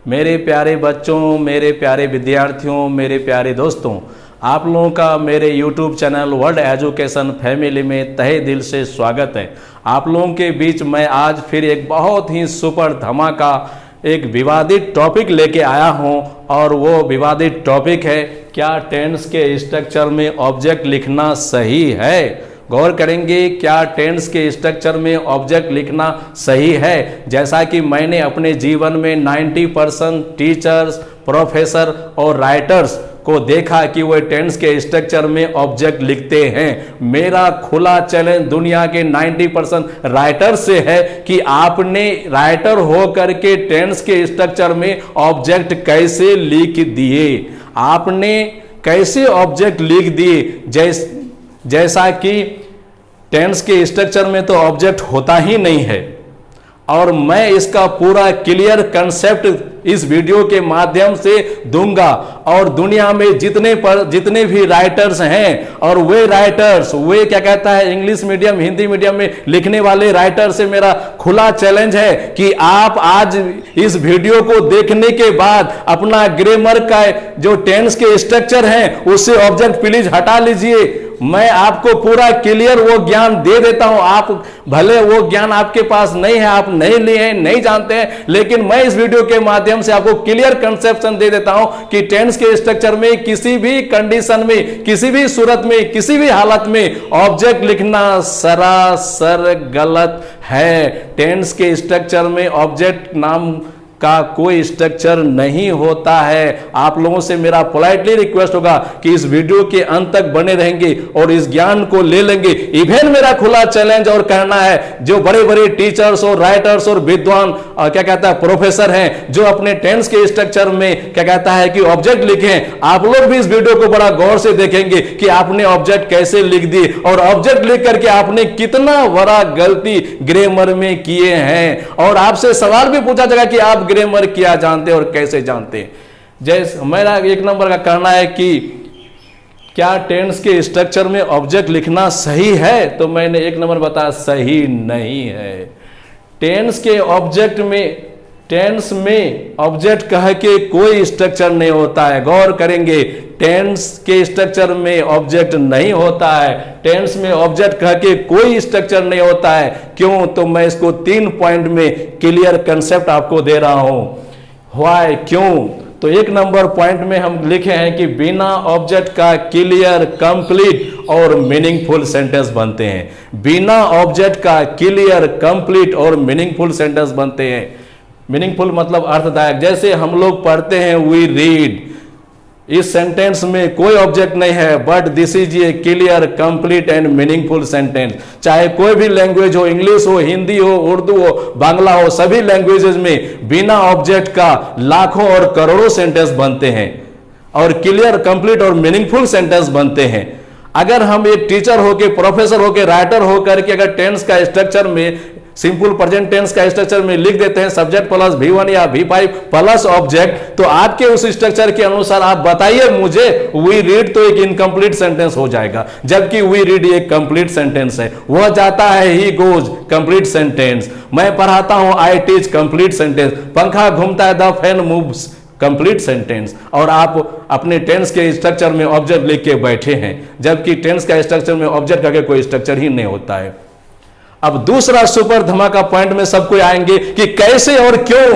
मेरे प्यारे बच्चों, मेरे प्यारे विद्यार्थियों, मेरे प्यारे दोस्तों, आप लोगों का मेरे YouTube channel world education family में तहे दिल से स्वागत है। आप लोगों के बीच मैं आज फिर एक बहुत ही सुपर धमाका एक विवादित टॉपिक लेके आया हूं और वो विवादित टॉपिक है, क्या टेंस के स्ट्रक्चर में ऑब्जेक्ट लिखना सही है। गौर करेंगे, क्या टेंस के स्ट्रक्चर में ऑब्जेक्ट लिखना सही है। जैसा कि मैंने अपने जीवन में 90% टीचर्स, प्रोफेसर और राइटर्स को देखा कि वो टेंस के स्ट्रक्चर में ऑब्जेक्ट लिखते हैं। मेरा खुला चैलेंज दुनिया के 90% राइटर से है कि आपने राइटर हो करके टेंस के स्ट्रक्चर में ऑब्जेक्ट कैसे लिख दिए, आपने कैसे ऑब्जेक्ट लिख दिए। जैसा कि टेंस के स्ट्रक्चर में तो ऑब्जेक्ट होता ही नहीं है और मैं इसका पूरा क्लियर कंसेप्ट इस वीडियो के माध्यम से दूंगा। और दुनिया में जितने भी राइटर्स हैं और वे राइटर्स, वे क्या कहता है, इंग्लिश मीडियम, हिंदी मीडियम में लिखने वाले राइटर से मेरा खुला चैलेंज है कि आप आज इस वीडियो को देखने के बाद अपना ग्रामर का जो टेंस के स्ट्रक्चर है उससे ऑब्जेक्ट प्लीज हटा लीजिए। मैं आपको पूरा क्लियर वो ज्ञान दे देता हूं। आप भले वो ज्ञान आपके पास नहीं है, आप नहीं लिए हैं, नहीं जानते हैं, लेकिन मैं इस वीडियो के माध्यम से आपको क्लियर कंसेप्शन दे देता हूं कि टेंस के स्ट्रक्चर में किसी भी कंडीशन में, किसी भी सूरत में, किसी भी हालत में ऑब्जेक्ट लिखना सरासर गलत है। टेंस के स्ट्रक्चर में ऑब्जेक्ट नाम का कोई स्ट्रक्चर नहीं होता है। आप लोगों से मेरा पोलाइटली रिक्वेस्ट होगा कि इस वीडियो के अंत तक बने रहेंगे और इस ज्ञान को ले लेंगे। इवन मेरा खुला चैलेंज और कहना है, जो बड़े बड़े टीचर्स और राइटर्स और विद्वान क्या कहता है प्रोफेसर हैं, जो अपने टेंस के स्ट्रक्चर में क्या कहता है कि ऑब्जेक्ट लिखे, आप लोग भी इस वीडियो को बड़ा गौर से देखेंगे कि आपने ऑब्जेक्ट कैसे लिख दिए और ऑब्जेक्ट लिख करके आपने कितना बड़ा गलती ग्रामर में किए हैं। और आपसे सवाल भी पूछा जाएगा कि आप ग्रामर क्या जानते और कैसे जानते। जैसे मेरा एक नंबर का कहना है कि क्या टेंस के स्ट्रक्चर में ऑब्जेक्ट लिखना सही है, तो मैंने एक नंबर बताया सही नहीं है। टेंस के ऑब्जेक्ट में, टेंस में ऑब्जेक्ट कह के कोई स्ट्रक्चर नहीं होता है। गौर करेंगे, टेंस के स्ट्रक्चर में ऑब्जेक्ट नहीं होता है। टेंस में ऑब्जेक्ट कह के कोई स्ट्रक्चर नहीं होता है। क्यों? तो मैं इसको 3 पॉइंट में क्लियर कंसेप्ट आपको दे रहा हूं। व्हाई, क्यों? तो एक नंबर पॉइंट में हम लिखे हैं कि बिना ऑब्जेक्ट का क्लियर, कंप्लीट और मीनिंगफुल सेंटेंस बनते हैं। बिना ऑब्जेक्ट का क्लियर, कंप्लीट और मीनिंगफुल सेंटेंस बनते हैं। मीनिंगफुल मतलब अर्थदायक। जैसे हम लोग पढ़ते हैं वी रीड, इस सेंटेंस में कोई ऑब्जेक्ट नहीं है, but this is a clear, complete and meaningful sentence. चाहे कोई भी लैंग्वेज हो, इंग्लिश हो, हिंदी हो, उर्दू हो, बांग्ला हो, सभी लैंग्वेजेस में बिना ऑब्जेक्ट का लाखों और करोड़ों सेंटेंस बनते हैं और क्लियर, कंप्लीट और मीनिंगफुल सेंटेंस बनते हैं। अगर हम एक टीचर होके, प्रोफेसर होके, राइटर होकर के अगर टेंस का स्ट्रक्चर में, सिंपल प्रेजेंट टेंस का स्ट्रक्चर में लिख देते हैं सब्जेक्ट प्लस V1 या V5 प्लस ऑब्जेक्ट, तो आपके उस स्ट्रक्चर के अनुसार आप बताइए मुझे, वी रीड तो एक इनकम्प्लीट सेंटेंस हो जाएगा, जबकि वी रीड एक कंप्लीट सेंटेंस है। वह जाता है, ही गोज, कंप्लीट सेंटेंस। मैं पढ़ाता हूं, आई टीच, कंप्लीट सेंटेंस। पंखा घूमता है, the fan moves, complete sentence. और आप अपने टेंस के स्ट्रक्चर में ऑब्जेक्ट लिख के बैठे हैं, जबकि टेंस का स्ट्रक्चर में ऑब्जेक्ट का कोई स्ट्रक्चर ही नहीं होता है। अब दूसरा सुपर धमाका पॉइंट में सबको आएंगे कि कैसे और क्यों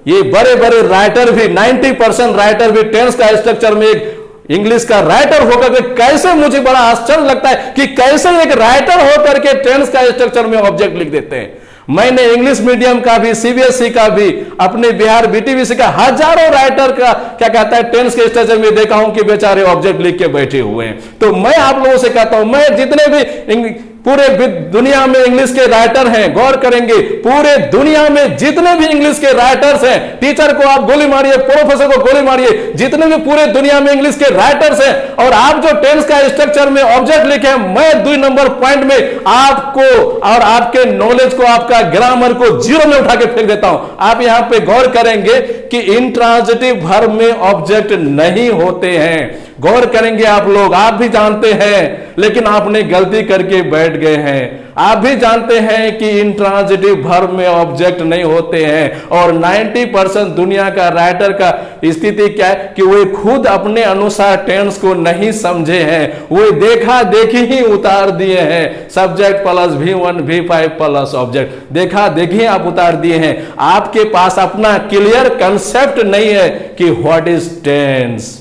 ये बड़े बड़े राइटर भी, 90% राइटर भी टेंस का स्ट्रक्चर में, एक इंग्लिश का राइटर होकर के, कैसे, मुझे बड़ा आश्चर्य लगता है कि कैसे एक राइटर होकर के टेंस का स्ट्रक्चर में ऑब्जेक्ट लिख देते हैं। मैंने इंग्लिश मीडियम का भी, CBSE का भी, अपने बिहार BTVC का हजारों राइटर का क्या कहता है टेंस के स्ट्रक्चर में देखा हूं कि बेचारे ऑब्जेक्ट लिख के बैठे हुए हैं। तो मैं आप लोगों से कहता हूं, मैं जितने भी पूरे दुनिया में इंग्लिश के राइटर हैं, गौर करेंगे, पूरे दुनिया में जितने भी इंग्लिश के राइटर्स हैं, टीचर को आप गोली मारिए, प्रोफेसर को गोली मारिए, जितने भी पूरे दुनिया में इंग्लिश के राइटर्स हैं, और आप जो टेंस का स्ट्रक्चर में ऑब्जेक्ट लिखे, मैं 2 नंबर पॉइंट में आपको और आपके नॉलेज को, आपका ग्रामर को जीरो में उठा के फेंक देता हूं। आप यहां पे गौर करेंगे कि इंट्रांजिटिव वर्ब में ऑब्जेक्ट नहीं होते हैं। गौर करेंगे आप लोग, आप भी जानते हैं, लेकिन आपने गलती करके बैठ गए हैं। आप भी जानते हैं कि इंट्रांजिटिव वर्ब में ऑब्जेक्ट नहीं होते हैं, और 90% दुनिया का राइटर का स्थिति क्या है कि वे खुद अपने अनुसार टेंस को नहीं समझे हैं, वे देखा देखी ही उतार दिए हैं। Subject plus V1 V5 plus object, देखा देखी आप उतार दिए हैं। आपके पास अपना क्लियर कंसेप्ट नहीं है कि what is tense.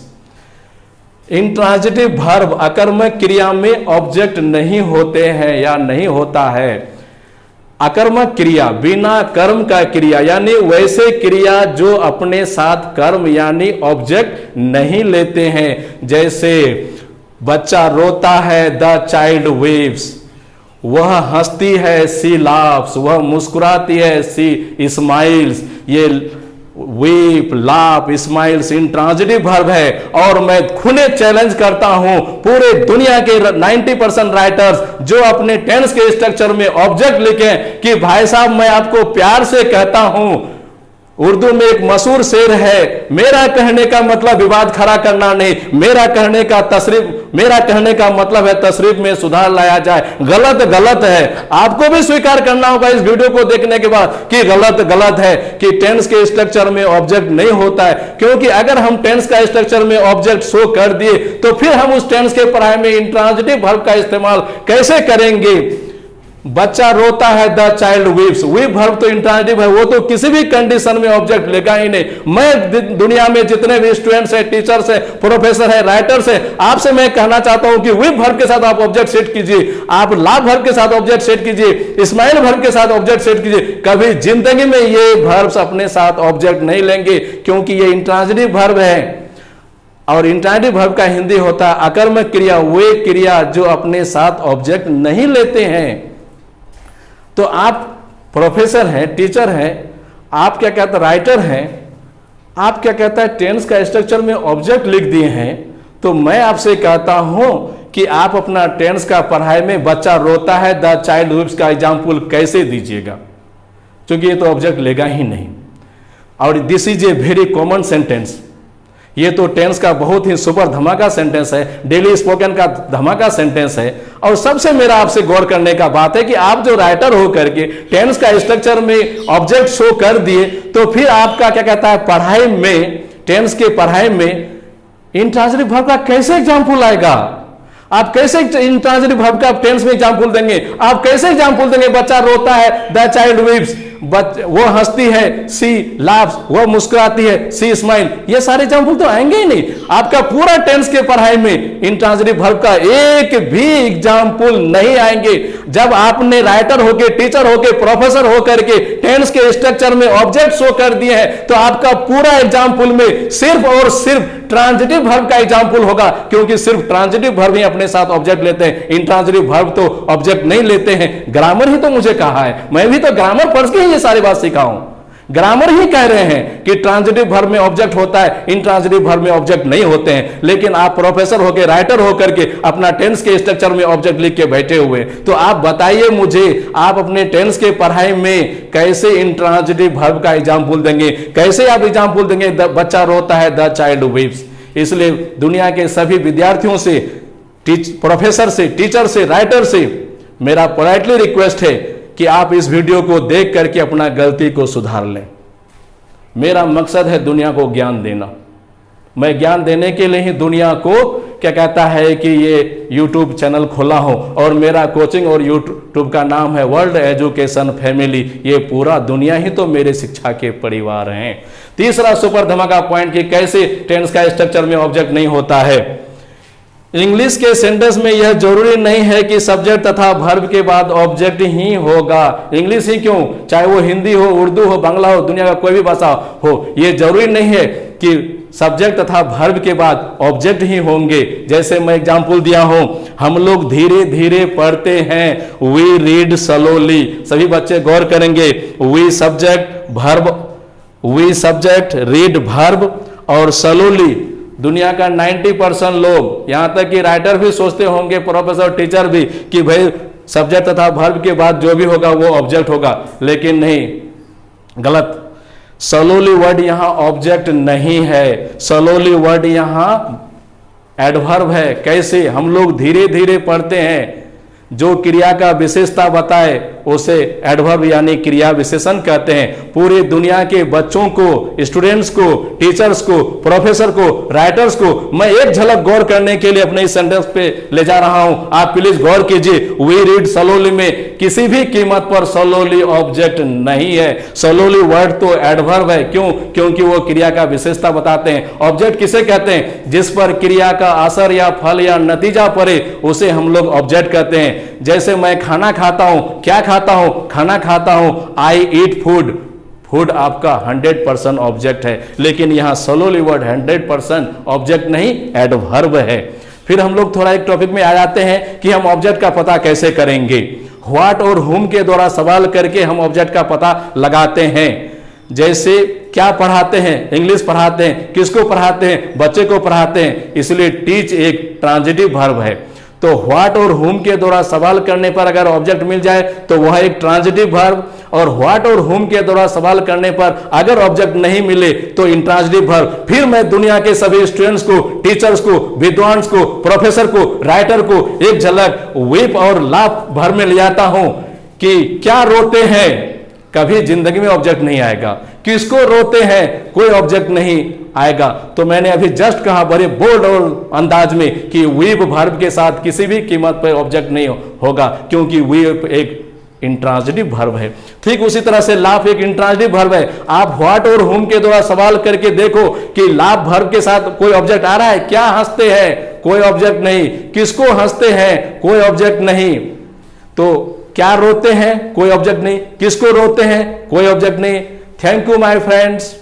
Intransitive verb अकर्मक क्रिया में ऑब्जेक्ट नहीं होते हैं या नहीं होता है। अकर्मक क्रिया बिना कर्म का क्रिया, यानी वैसे क्रिया जो अपने साथ कर्म यानी ऑब्जेक्ट नहीं लेते हैं। जैसे बच्चा रोता है, द चाइल्ड वीप्स, वह हंसती है, सी लाफ्स, वह मुस्कुराती है, सी स्माइल्स। ये weep, laugh, smiles intransitive verb है। और मैं खुले चैलेंज करता हूं पूरे दुनिया के 90% राइटर्स जो अपने टेंस के स्ट्रक्चर में ऑब्जेक्ट लिखे कि भाई साहब मैं आपको प्यार से कहता हूं, उर्दू में एक मशहूर शेर है, मेरा कहने का मतलब विवाद खड़ा करना नहीं, मेरा कहने का मतलब है तशरीफ में सुधार लाया जाए। गलत गलत है, आपको भी स्वीकार करना होगा इस वीडियो को देखने के बाद कि गलत गलत है कि टेंस के स्ट्रक्चर में ऑब्जेक्ट नहीं होता है। क्योंकि अगर हम टेंस का स्ट्रक्चर में ऑब्जेक्ट शो कर दिए तो फिर हम उस टेंस के पढ़ाई में इंट्रांजिटिव वर्ब का इस्तेमाल कैसे करेंगे। बच्चा रोता है, the child weeps, weep verb तो इंट्रांजिटिव है, वो तो किसी भी कंडीशन में ऑब्जेक्ट लेगा ही नहीं। मैं दुनिया में जितने भी स्टूडेंट्स हैं, टीचर्स हैं, प्रोफेसर हैं, राइटर्स हैं, आपसे मैं कहना चाहता हूं कि वीप वर्ब के साथ आप ऑब्जेक्ट सेट कीजिए, आप लाभ वर्ब के साथ ऑब्जेक्ट सेट कीजिए, स्माइल वर्ब के साथ ऑब्जेक्ट सेट कीजिए। कभी जिंदगी में ये वर्ब्स अपने साथ ऑब्जेक्ट नहीं लेंगे, क्योंकि ये इंट्रांजिटिव वर्ब है। और इंट्रांजिटिव वर्ब का हिंदी होता है अकर्मक क्रिया, वे क्रिया जो अपने साथ ऑब्जेक्ट नहीं लेते हैं। तो आप प्रोफेसर हैं, टीचर हैं, आप क्या कहते हैं राइटर हैं, आप क्या कहता है टेंस का स्ट्रक्चर में ऑब्जेक्ट लिख दिए हैं। तो मैं आपसे कहता हूं कि आप अपना टेंस का पढ़ाई में बच्चा रोता है, द चाइल्ड वीप्स का एग्जाम्पल कैसे दीजिएगा, क्योंकि ये तो ऑब्जेक्ट लेगा ही नहीं। और this is a very common sentence, ये तो टेंस का बहुत ही सुपर धमाका सेंटेंस है, डेली स्पोकन का धमाका सेंटेंस है। और सबसे मेरा आपसे गौर करने का बात है कि आप जो राइटर हो करके टेंस का स्ट्रक्चर में ऑब्जेक्ट शो कर दिए, तो फिर आपका क्या कहता है पढ़ाई में, टेंस के पढ़ाई में इंट्रांजिटिव वर्ब का कैसे एग्जाम्पल आएगा। आप कैसे इंट्रांजिटिव वर्ब का टेंस में एग्जाम्पल देंगे, आप कैसे एग्जाम्पल देंगे। बच्चा रोता है, द चाइल्ड वीप्स, वो हंसती है, सी लाफ्स, वो मुस्कुराती है, सी स्माइल। ये सारे एग्जाम्पल तो आएंगे ही नहीं। आपका पूरा टेंस के पढ़ाई में इंट्रांजिटिव वर्ब का एक भी एग्जाम्पल नहीं आएंगे। जब आपने राइटर होके, टीचर होके, प्रोफेसर होकर के टेंस के स्ट्रक्चर में ऑब्जेक्ट शो कर दिए हैं, तो आपका पूरा एग्जाम्पल में सिर्फ और सिर्फ ट्रांजिटिव वर्ब का एग्जाम्पल होगा, क्योंकि सिर्फ ट्रांजिटिव वर्ब ही अपने साथ ऑब्जेक्ट लेते हैं, इंट्रांजिटिव वर्ब तो ऑब्जेक्ट नहीं लेते हैं। ग्रामर ही तो मुझे कहा है, मैं भी तो ग्रामर पढ़ के ये सारी बात सीखा हूं। ग्रामर ही कह रहे हैं कि ट्रांजिटिव वर्ब में ऑब्जेक्ट होता है, इंट्रांजिटिव वर्ब में ऑब्जेक्ट नहीं होते हैं। लेकिन आप प्रोफेसर होकर, राइटर होकर के अपना टेंस के स्ट्रक्चर में ऑब्जेक्ट लिख के बैठे हुए। तो आप बताइए मुझे, आप अपने टेंस के पढ़ाई में कैसे इंट्रांजिटिव वर्ब का एग्जाम्पल देंगे, कैसे आप एग्जाम्पल देंगे बच्चा रोता है, द चाइल्ड वीप्स। इसलिए दुनिया के सभी विद्यार्थियों से, प्रोफेसर से, टीचर से, राइटर से मेरा पोलाइटली रिक्वेस्ट है कि आप इस वीडियो को देख करके अपना गलती को सुधार लें। मेरा मकसद है दुनिया को ज्ञान देना। मैं ज्ञान देने के लिए ही दुनिया को क्या कहता है कि ये YouTube चैनल खोला हो, और मेरा कोचिंग और YouTube का नाम है वर्ल्ड एजुकेशन फैमिली। ये पूरा दुनिया ही तो मेरे शिक्षा के परिवार हैं। तीसरा सुपर धमाका पॉइंट कि कैसे टेंस का स्ट्रक्चर में ऑब्जेक्ट नहीं होता है। इंग्लिश के सेंटेंस में यह जरूरी नहीं है कि सब्जेक्ट तथा वर्ब के बाद ऑब्जेक्ट ही होगा। इंग्लिश ही क्यों, चाहे वो हिंदी हो, उर्दू हो, बांग्ला हो, दुनिया का कोई भी भाषा हो, ये जरूरी नहीं है कि सब्जेक्ट तथा वर्ब के बाद ऑब्जेक्ट ही होंगे। जैसे मैं एग्जांपल दिया हूं, हम लोग धीरे धीरे पढ़ते हैं, वी रीड स्लोली। सभी बच्चे गौर करेंगे, we subject verb, we subject read verb और स्लोली। दुनिया का 90% लोग, यहां तक कि राइटर भी सोचते होंगे, प्रोफेसर, टीचर भी, कि भाई सब्जेक्ट तथा वर्ब के बाद जो भी होगा वो ऑब्जेक्ट होगा। लेकिन नहीं, गलत। स्लोली वर्ड यहां ऑब्जेक्ट नहीं है, स्लोली वर्ड यहां एडवर्ब है। कैसे, हम लोग धीरे धीरे पढ़ते हैं, जो क्रिया का विशेषता बताए उसे एडवर्ब यानी क्रिया विशेषण कहते हैं। पूरी दुनिया के बच्चों को, स्टूडेंट्स को, टीचर्स को, प्रोफेसर को, राइटर्स को मैं एक झलक गौर करने के लिए अपने इस सेंटेंस पे ले जा रहा हूं। आप प्लीज गौर कीजिए। वी रीड स्लोली में किसी भी कीमत पर स्लोली ऑब्जेक्ट नहीं है। स्लोली वर्ड तो एडवर्ब है। क्यों? क्योंकि वो क्रिया का विशेषता बताते हैं। ऑब्जेक्ट किसे कहते हैं? जिस पर क्रिया का असर या फल या नतीजा पड़े उसे हम लोग ऑब्जेक्ट कहते हैं। जैसे मैं खाना खाता हूं, क्या खाता हूं? खाना खाता हूं। आई ईट फूड। फूड आपका 100% ऑब्जेक्ट है, लेकिन यहां स्लोली वर्ड 100% ऑब्जेक्ट नहीं, एडवर्ब है। फिर हम लोग थोड़ा एक टॉपिक में आ जाते हैं कि हम ऑब्जेक्ट का पता कैसे करेंगे। व्हाट और हुम के द्वारा सवाल करके हम ऑब्जेक्ट का पता लगाते हैं। जैसे क्या पढ़ाते हैं? इंग्लिश पढ़ाते हैं। किसको पढ़ाते हैं? बच्चे को पढ़ाते हैं। इसलिए टीच एक ट्रांजिटिव वर्ब है। तो व्हाट और हुम के द्वारा सवाल करने पर अगर ऑब्जेक्ट मिल जाए तो वह एक ट्रांजिटिव वर्ब, और व्हाट और हुम के द्वारा सवाल करने पर अगर ऑब्जेक्ट नहीं मिले तो इंट्रांजिटिव वर्ब। फिर मैं दुनिया के सभी स्टूडेंट्स को, टीचर्स को, विद्वान को, प्रोफेसर को, राइटर को एक झलक वीप और लाफ भर में ले जाता हूं कि क्या रोते हैं? कभी जिंदगी में ऑब्जेक्ट नहीं आएगा। किसको रोते हैं? कोई ऑब्जेक्ट नहीं आएगा। तो मैंने अभी जस्ट कहा बड़े बोल्ड और अंदाज में कि वीप वर्ब के साथ किसी भी कीमत पर ऑब्जेक्ट नहीं होगा, क्योंकि वीप एक इंट्रांजिटिव वर्ब है। ठीक उसी तरह से लाफ एक इंट्रांजिटिव वर्ब है। आप व्हाट और हुम के द्वारा सवाल करके देखो कि लाफ वर्ब के साथ कोई ऑब्जेक्ट आ रहा है? क्या हंसते हैं? कोई ऑब्जेक्ट नहीं। किसको हंसते हैं? कोई ऑब्जेक्ट नहीं। तो क्या रोते हैं? कोई ऑब्जेक्ट नहीं। किसको रोते हैं? कोई ऑब्जेक्ट नहीं। Thank you my friends.